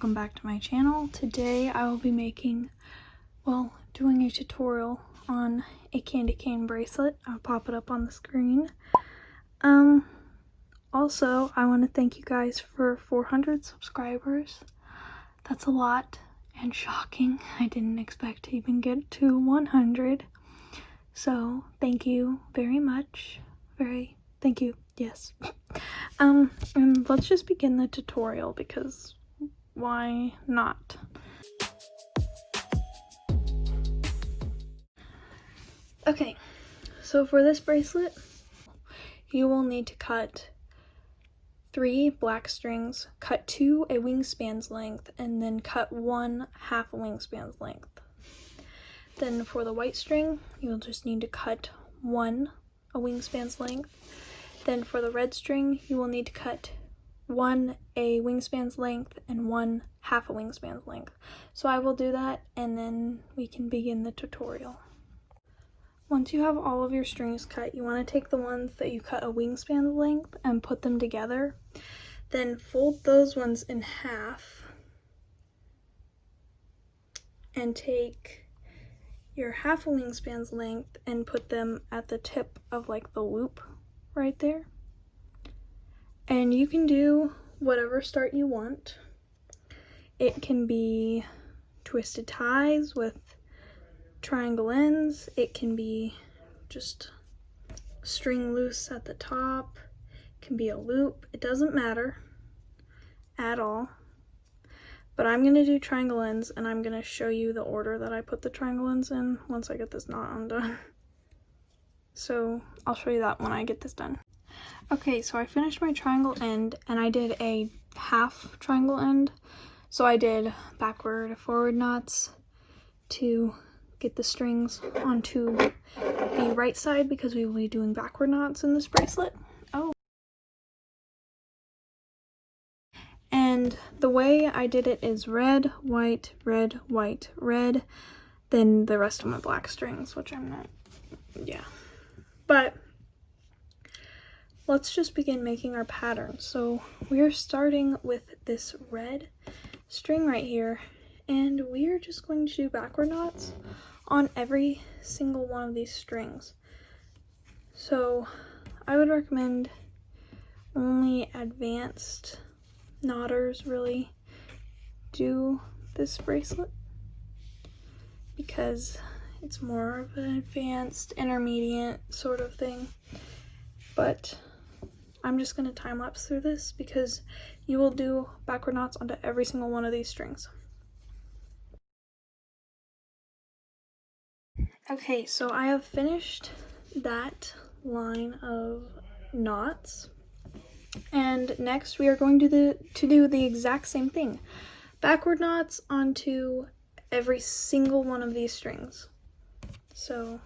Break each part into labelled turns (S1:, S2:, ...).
S1: welcome back to my channel. Today I will be doing a tutorial on a candy cane bracelet. I'll pop it up on the screen. Also, I want to thank you guys for 400 subscribers. That's a lot and shocking. I didn't expect to even get to 100. So, thank you very much. Thank you. Yes. And let's just begin the tutorial because why not? Okay, so for this bracelet, you will need to cut 3 black strings, cut 2 a wingspan's length, and then cut 1 half a wingspan's length. Then for the white string, you'll just need to cut 1 a wingspan's length. Then for the red string, you will need to cut 1 a wingspan's length and 1 half a wingspan's length. So I will do that and then we can begin the tutorial. Once you have all of your strings cut, you want to take the ones that you cut a wingspan length and put them together. Then fold those ones in half and take your half a wingspan's length and put them at the tip of like the loop right there. And you can do whatever start you want. It can be twisted ties with triangle ends. It can be just string loose at the top. It can be a loop. It doesn't matter at all. But I'm going to do triangle ends and I'm going to show you the order that I put the triangle ends in once I get this knot undone. So I'll show you that when I get this done. Okay, so I finished my triangle end and I did a half triangle end. So I did backward, forward knots to get the strings onto the right side because we will be doing backward knots in this bracelet. And the way I did it is red, white, red, white, red, then the rest of my black strings, which I'm not, yeah. But let's just begin making our pattern. So we are starting with this red string right here, and we are just going to do backward knots on every single one of these strings. So I would recommend only advanced knotters really do this bracelet because it's more of an advanced intermediate sort of thing. But I'm just going to time lapse through this because you will do backward knots onto every single one of these strings. Okay, so I have finished that line of knots. And next we are going to do the exact same thing. Backward knots onto every single one of these strings. So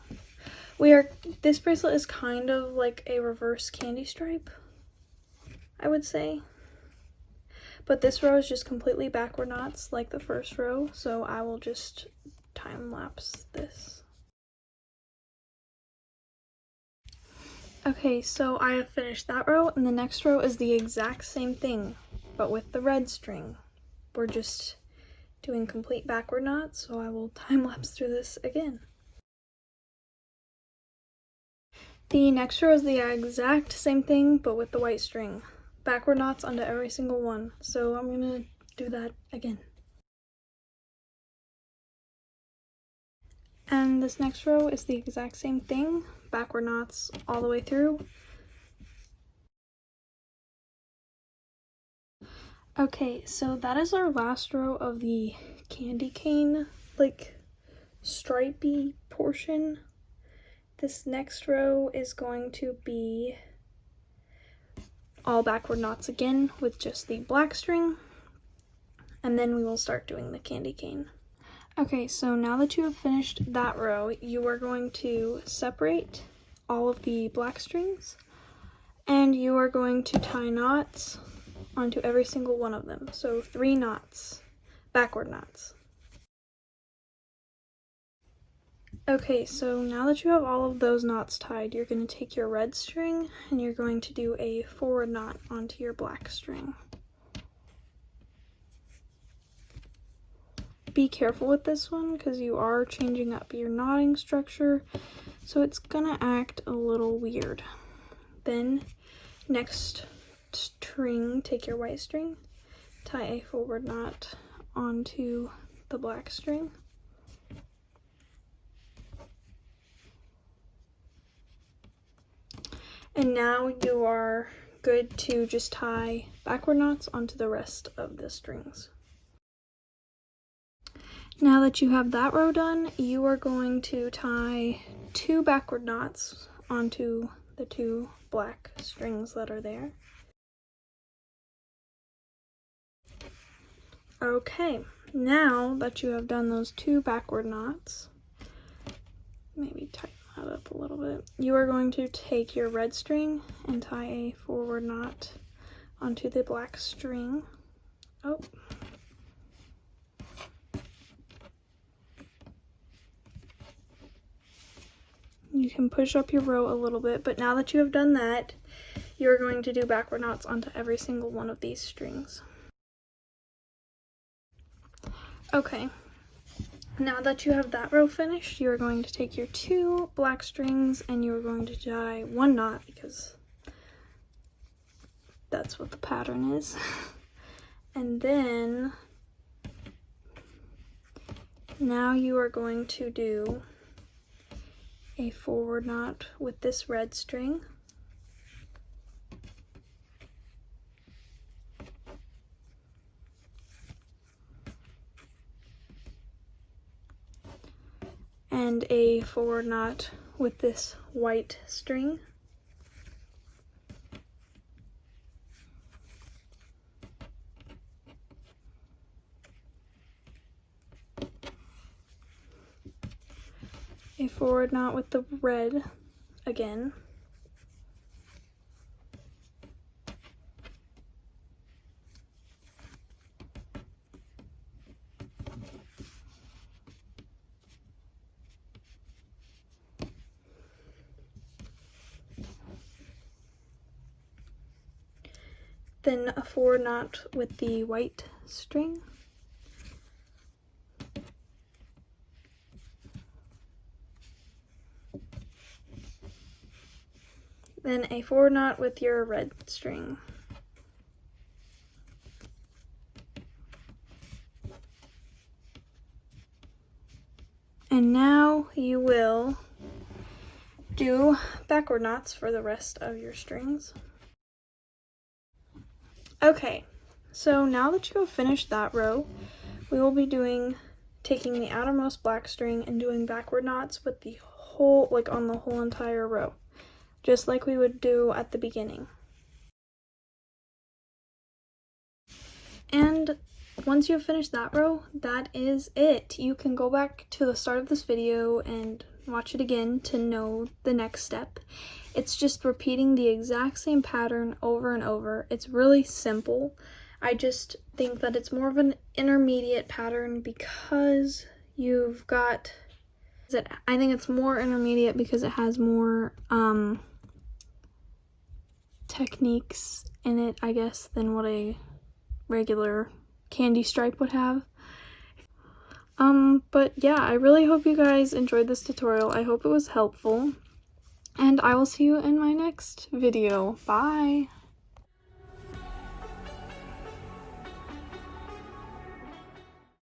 S1: this bracelet is kind of like a reverse candy stripe, I would say. But this row is just completely backward knots like the first row, so I will just time lapse this. Okay, so I have finished that row, and the next row is the exact same thing, but with the red string. We're just doing complete backward knots, so I will time lapse through this again. The next row is the exact same thing, but with the white string. Backward knots onto every single one, so I'm gonna do that again. And this next row is the exact same thing, backward knots all the way through. Okay, so that is our last row of the candy cane, like, stripey portion. This next row is going to be all backward knots again with just the black string, and then we will start doing the candy cane. Okay, so now that you have finished that row, you are going to separate all of the black strings, and you are going to tie knots onto every single one of them. So 3 knots, backward knots. Okay, so now that you have all of those knots tied, you're going to take your red string and you're going to do a forward knot onto your black string. be careful with this one because you are changing up your knotting structure, so it's gonna act a little weird. Then next string, take your white string, tie a forward knot onto the black string. And now you are good to just tie backward knots onto the rest of the strings. Now that you have that row done, you are going to tie 2 backward knots onto the 2 black strings that are there. Okay, now that you have done those 2 backward knots, maybe tighten that up a little bit, you are going to take your red string and tie a forward knot onto the black string. Oh. You can push up your row a little bit, but now that you have done that, you're going to do backward knots onto every single one of these strings. Okay, now that you have that row finished, you're going to take your 2 black strings and you're going to tie 1 knot because that's what the pattern is. And then now you are going to do a forward knot with this red string. And a forward knot with this white string. A forward knot with the red again. Then a forward knot with the white string. Then a forward knot with your red string. And now you will do backward knots for the rest of your strings. Okay, so now that you have finished that row, we will be taking the outermost black string and doing backward knots with the whole, like on the whole entire row, just like we would do at the beginning. And once you have finished that row, that is it. You can go back to the start of this video and watch it again to know the next step. It's just repeating the exact same pattern over and over. It's really simple. I just think that it's more of an intermediate pattern because you've got, I think it's more intermediate because it has more techniques in it, I guess, than what a regular candy stripe would have. But yeah, I really hope you guys enjoyed this tutorial. I hope it was helpful, and I will see you in my next video. Bye!